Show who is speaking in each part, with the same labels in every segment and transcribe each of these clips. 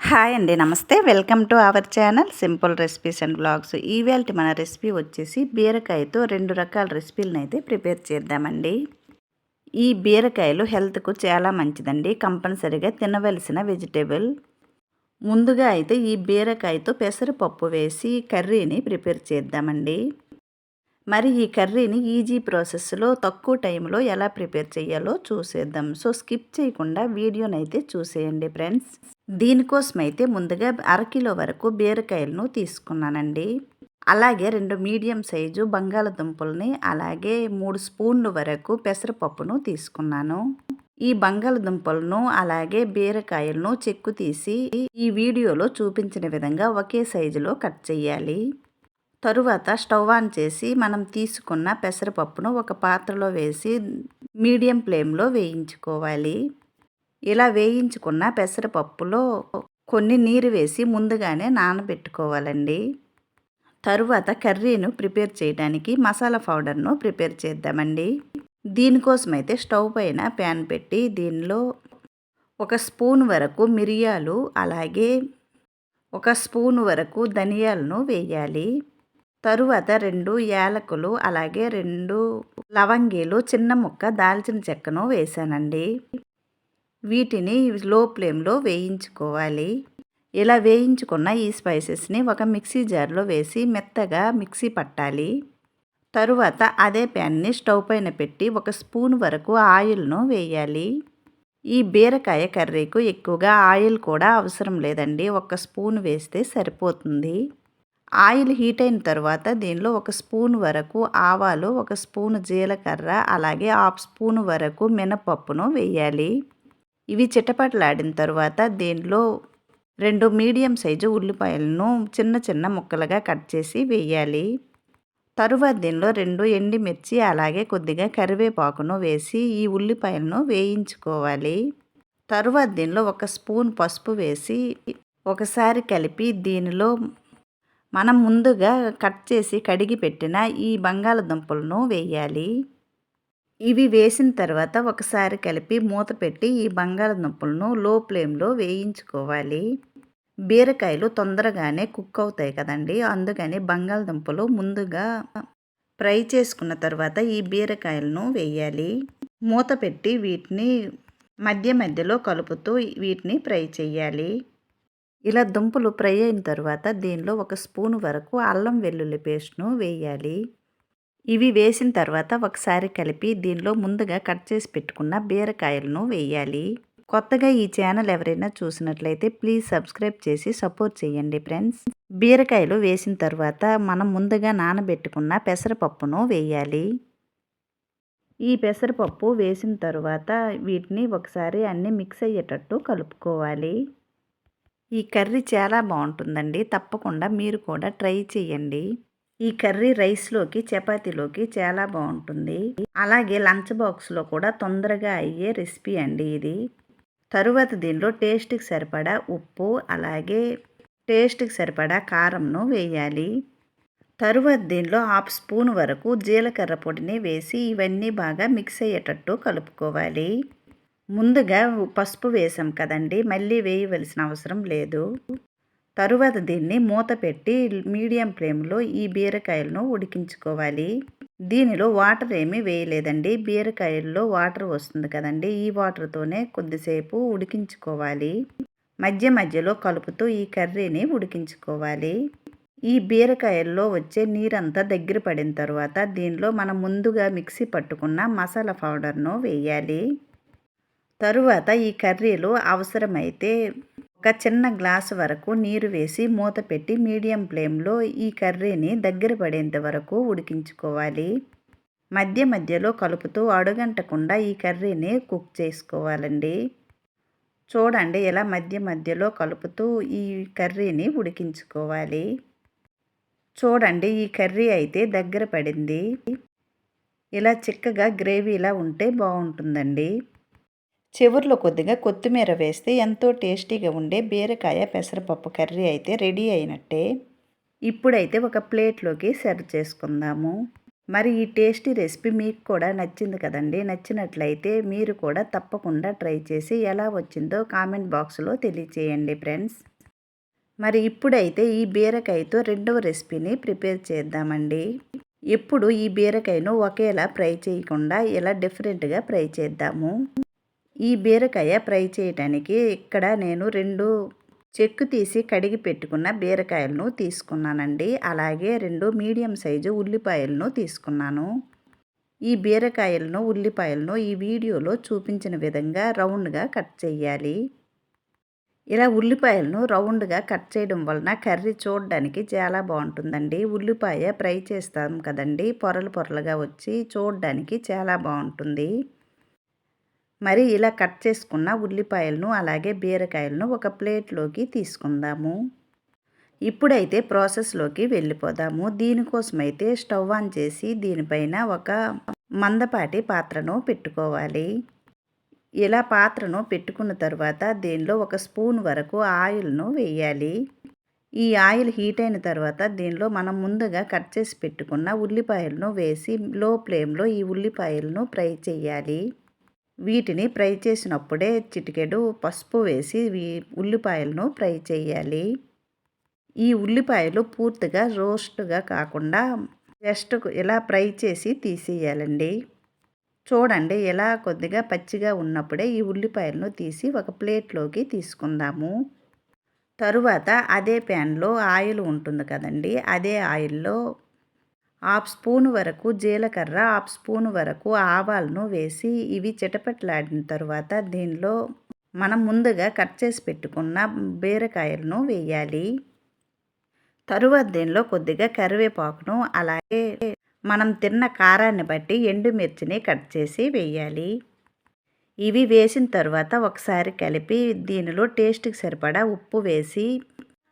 Speaker 1: Hi అండి, నమస్తే. Welcome to our channel simple recipes and blogs. ఈవేళ మన రెసిపీ వచ్చేసి బీరకాయతో 2 రకాల రెసిపీలను అయితే ప్రిపేర్ చేద్దామండి. ఈ బీరకాయలు హెల్త్కు చాలా మంచిదండి, కంపల్సరీగా తినవలసిన వెజిటేబుల్. ముందుగా అయితే ఈ బీరకాయతో పెసరపప్పు వేసి కర్రీని ప్రిపేర్ చేద్దామండి. మరి ఈ కర్రీని ఈజీ ప్రాసెస్లో తక్కువ టైంలో ఎలా ప్రిపేర్ చేయాలో చూసేద్దాం. సో స్కిప్ చేయకుండా వీడియోనైతే చూసేయండి ఫ్రెండ్స్. దీనికోసమైతే ముందుగా అరకిలో వరకు బీరకాయలను తీసుకున్నానండి. అలాగే 2 మీడియం సైజు బంగాళదుంపల్ని, అలాగే 3 స్పూన్లు వరకు పెసరపప్పును తీసుకున్నాను. ఈ బంగాళదుంపలను అలాగే బీరకాయలను చెక్కు తీసి ఈ వీడియోలో చూపించిన విధంగా ఒకే సైజులో కట్ చేయాలి. తరువాత స్టవ్ ఆన్ చేసి మనం తీసుకున్న పెసరపప్పును ఒక పాత్రలో వేసి మీడియం ఫ్లేమ్లో వేయించుకోవాలి. ఇలా వేయించుకున్న పెసరపప్పులో కొన్ని నీరు వేసి ముందుగానే నానబెట్టుకోవాలండి. తరువాత కర్రీను ప్రిపేర్ చేయడానికి మసాలా పౌడర్ను ప్రిపేర్ చేద్దామండి. దీనికోసమైతే స్టవ్ పైన ప్యాన్ పెట్టి దీనిలో 1 స్పూన్ వరకు మిరియాలు, అలాగే 1 స్పూన్ వరకు ధనియాలను వేయాలి. తరువాత 2 యాలకులు, అలాగే 2 లవంగీలు, చిన్న ముక్క దాల్చిన చెక్కను వేసానండి. వీటిని లో ఫ్లేమ్లో వేయించుకోవాలి. ఇలా వేయించుకున్న ఈ స్పైసెస్ని ఒక మిక్సీ జార్లో వేసి మెత్తగా మిక్సీ పట్టాలి. తరువాత అదే ప్యాన్ని స్టవ్ పైన పెట్టి 1 స్పూన్ వరకు ఆయిల్ను వేయాలి. ఈ బీరకాయ కర్రీకు ఎక్కువగా ఆయిల్ కూడా అవసరం లేదండి, 1 స్పూన్ వేస్తే సరిపోతుంది. ఆయిల్ హీట్ అయిన తర్వాత దీనిలో 1 స్పూన్ వరకు ఆవాలు, 1 స్పూన్ జీలకర్ర, అలాగే 1/2 స్పూన్ వరకు మినపప్పును వేయాలి. ఇవి చిటపటలాడిన తర్వాత దీనిలో 2 మీడియం సైజు ఉల్లిపాయలను చిన్న చిన్న ముక్కలుగా కట్ చేసి వేయాలి. తరువాత దీనిలో 2 ఎండుమిర్చి, అలాగే కొద్దిగా కరివేపాకును వేసి ఈ ఉల్లిపాయలను వేయించుకోవాలి. తరువాత దీనిలో 1 స్పూన్ పసుపు వేసి ఒకసారి కలిపి దీనిలో మనం ముందుగా కట్ చేసి కడిగి పెట్టిన ఈ బంగాళదుంపలను వేయాలి. ఇవి వేసిన తర్వాత ఒకసారి కలిపి మూత పెట్టి ఈ బంగాళదుంపలను లో ఫ్లేమ్లో వేయించుకోవాలి. బీరకాయలు తొందరగానే కుక్ అవుతాయి కదండి, అందుకని బంగాళదుంపలు ముందుగా ఫ్రై చేసుకున్న తర్వాత ఈ బీరకాయలను వేయాలి. మూత పెట్టి వీటిని మధ్య మధ్యలో కలుపుతూ వీటిని ఫ్రై చేయాలి. ఇలా దుంపలు ఫ్రై అయిన తర్వాత దీనిలో 1 స్పూన్ వరకు అల్లం వెల్లుల్లి పేస్ట్ను వేయాలి. ఇవి వేసిన తర్వాత ఒకసారి కలిపి దీనిలో ముందుగా కట్ చేసి పెట్టుకున్న బీరకాయలను వేయాలి. కొత్తగా ఈ ఛానల్ ఎవరైనా చూసినట్లయితే ప్లీజ్ సబ్స్క్రైబ్ చేసి సపోర్ట్ చేయండి ఫ్రెండ్స్. బీరకాయలు వేసిన తర్వాత మనం ముందుగా నానబెట్టుకున్న పెసరపప్పును వేయాలి. ఈ పెసరపప్పు వేసిన తర్వాత వీటిని ఒకసారి అన్నీ మిక్స్ అయ్యేటట్టు కలుపుకోవాలి. ఈ కర్రీ చాలా బాగుంటుందండి, తప్పకుండా మీరు కూడా ట్రై చేయండి. ఈ కర్రీ రైస్లోకి, చపాతీలోకి చాలా బాగుంటుంది. అలాగే లంచ్ బాక్స్లో కూడా తొందరగా అయ్యే రెసిపీ అండి ఇది. తరువాత దీనిలో టేస్ట్కి సరిపడా ఉప్పు, అలాగే టేస్ట్కి సరిపడా కారంను వేయాలి. తరువాత దీనిలో 1/2 స్పూన్ వరకు జీలకర్ర పొడిని వేసి ఇవన్నీ బాగా మిక్స్ అయ్యేటట్టు కలుపుకోవాలి. ముందుగా పసుపు వేసాం కదండి, మళ్ళీ వేయవలసిన అవసరం లేదు. తరువాత దీన్ని మూత పెట్టి మీడియం ఫ్లేమ్లో ఈ బీరకాయలను ఉడికించుకోవాలి. దీనిలో వాటర్ ఏమీ వేయలేదండి, బీరకాయల్లో వాటర్ వస్తుంది కదండి, ఈ వాటర్తోనే కొద్దిసేపు ఉడికించుకోవాలి. మధ్య మధ్యలో కలుపుతూ ఈ కర్రీని ఉడికించుకోవాలి. ఈ బీరకాయల్లో వచ్చే నీరంతా దగ్గర పడిన తర్వాత దీనిలో మనం ముందుగా మిక్సీ పట్టుకున్న మసాలా పౌడర్ను వేయాలి. తరువాత ఈ కర్రీలో అవసరమైతే ఒక చిన్న గ్లాసు వరకు నీరు వేసి మూత పెట్టి మీడియం ఫ్లేమ్లో ఈ కర్రీని దగ్గర పడేంత వరకు ఉడికించుకోవాలి. మధ్య మధ్యలో కలుపుతూ అడుగంటకుండా ఈ కర్రీని కుక్ చేసుకోవాలండి. చూడండి, ఇలా మధ్య మధ్యలో కలుపుతూ ఈ కర్రీని ఉడికించుకోవాలి. చూడండి, ఈ కర్రీ అయితే దగ్గర పడింది. ఇలా చిక్కగా గ్రేవీలా ఉంటే బాగుంటుందండి. చివరిలో కొద్దిగా కొత్తిమీర వేస్తే ఎంతో టేస్టీగా ఉండే బీరకాయ పెసరపప్పు కర్రీ అయితే రెడీ అయినట్టే. ఇప్పుడైతే ఒక ప్లేట్లోకి సర్వ్ చేసుకుందాము. మరి ఈ టేస్టీ రెసిపీ మీకు కూడా నచ్చింది కదండి. నచ్చినట్లయితే మీరు కూడా తప్పకుండా ట్రై చేసి ఎలా వచ్చిందో కామెంట్ బాక్స్లో తెలియచేయండి ఫ్రెండ్స్. మరి ఇప్పుడైతే ఈ బీరకాయతో రెండవ రెసిపీని ప్రిపేర్ చేద్దామండి. ఎప్పుడు ఈ బీరకాయను ఒకేలా ఫ్రై చేయకుండా ఇలా డిఫరెంట్గా ఫ్రై చేద్దాము. ఈ బీరకాయ ఫ్రై చేయడానికి ఇక్కడ నేను 2 చెక్కు తీసి కడిగి పెట్టుకున్న బీరకాయలను తీసుకున్నానండి. అలాగే 2 మీడియం సైజు ఉల్లిపాయలను తీసుకున్నాను. ఈ బీరకాయలను ఉల్లిపాయలను ఈ వీడియోలో చూపించిన విధంగా రౌండ్గా కట్ చేయాలి. ఇలా ఉల్లిపాయలను రౌండ్గా కట్ చేయడం వలన కర్రీ చూడడానికి చాలా బాగుంటుందండి. ఉల్లిపాయ ఫ్రై చేస్తాం కదండి, పొరలు పొరలుగా వచ్చి చూడడానికి చాలా బాగుంటుంది. మరి ఇలా కట్ చేసుకున్న ఉల్లిపాయలను అలాగే బీరకాయలను ఒక ప్లేట్లోకి తీసుకుందాము. ఇప్పుడైతే ప్రాసెస్లోకి వెళ్ళిపోదాము. దీనికోసమైతే స్టవ్ ఆన్ చేసి దీనిపైన ఒక మందపాటి పాత్రను పెట్టుకోవాలి. ఇలా పాత్రను పెట్టుకున్న తర్వాత దీనిలో 1 స్పూన్ వరకు ఆయిల్ను వేయాలి. ఈ ఆయిల్ హీట్ అయిన తర్వాత దీనిలో మనం ముందుగా కట్ చేసి పెట్టుకున్న ఉల్లిపాయలను వేసి లో ఫ్లేమ్లో ఈ ఉల్లిపాయలను ఫ్రై చేయాలి. వీటిని ఫ్రై చేసినప్పుడే చిటికెడు పసుపు వేసి ఉల్లిపాయలను ఫ్రై చేయాలి. ఈ ఉల్లిపాయలు పూర్తిగా రోస్ట్గా కాకుండా జస్ట్ ఇలా ఫ్రై చేసి తీసేయాలండి. చూడండి, ఇలా కొద్దిగా పచ్చిగా ఉన్నప్పుడే ఈ ఉల్లిపాయలను తీసి ఒక ప్లేట్లోకి తీసుకుందాము. తరువాత అదే ప్యాన్లో ఆయిల్ ఉంటుంది కదండి, అదే ఆయిల్లో 1/2 స్పూన్ వరకు జీలకర్ర, 1/2 స్పూన్ వరకు ఆవాలను వేసి ఇవి చిటపట్లాడిన తర్వాత దీనిలో మనం ముందుగా కట్ చేసి పెట్టుకున్న బీరకాయలను వేయాలి. తరువాత దీనిలో కొద్దిగా కరివేపాకును అలాగే మనం తిన్న కారాన్ని బట్టి ఎండుమిర్చిని కట్ చేసి వేయాలి. ఇవి వేసిన తర్వాత ఒకసారి కలిపి దీనిలో టేస్ట్కి సరిపడా ఉప్పు వేసి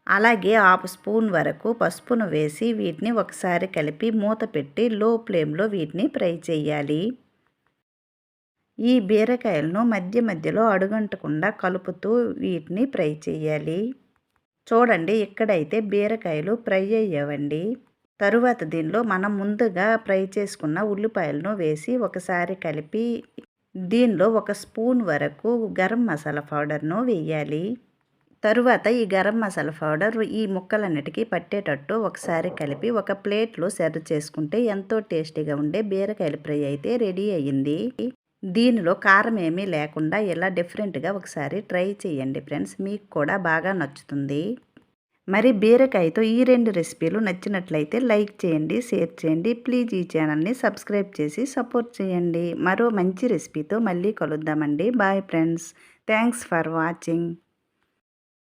Speaker 1: అలాగే 1/2 స్పూన్ వరకు పసుపును వేసి వీటిని ఒకసారి కలిపి మూత పెట్టి లో ఫ్లేమ్లో వీటిని ఫ్రై చేయాలి. ఈ బీరకాయలను మధ్య మధ్యలో అడుగంటకుండా కలుపుతూ వీటిని ఫ్రై చేయాలి. చూడండి, ఇక్కడైతే బీరకాయలు ఫ్రై అయ్యావండి. తరువాత దీనిలో మనం ముందుగా ఫ్రై చేసుకున్న ఉల్లిపాయలను వేసి ఒకసారి కలిపి దీనిలో 1 స్పూన్ వరకు గరం మసాలా పౌడర్ను వేయాలి. తరువాత ఈ గరం మసాలా పౌడర్ ఈ ముక్కలన్నిటికీ పట్టేటట్టు ఒకసారి కలిపి ఒక ప్లేట్లో సర్వ్ చేసుకుంటే ఎంతో టేస్టీగా ఉండే బీరకాయల ఫ్రై అయితే రెడీ అయ్యింది. దీనిలో కారం ఏమీ లేకుండా ఇలా డిఫరెంట్గా ఒకసారి ట్రై చేయండి ఫ్రెండ్స్, మీకు కూడా బాగా నచ్చుతుంది. మరి బీరకాయతో ఈ 2 రెసిపీలు నచ్చినట్లయితే లైక్ చేయండి, షేర్ చేయండి. ప్లీజ్ ఈ ఛానల్ని సబ్స్క్రైబ్ చేసి సపోర్ట్ చేయండి. మరో మంచి రెసిపీతో మళ్ళీ కలుద్దామండి. Bye friends, thanks for watching.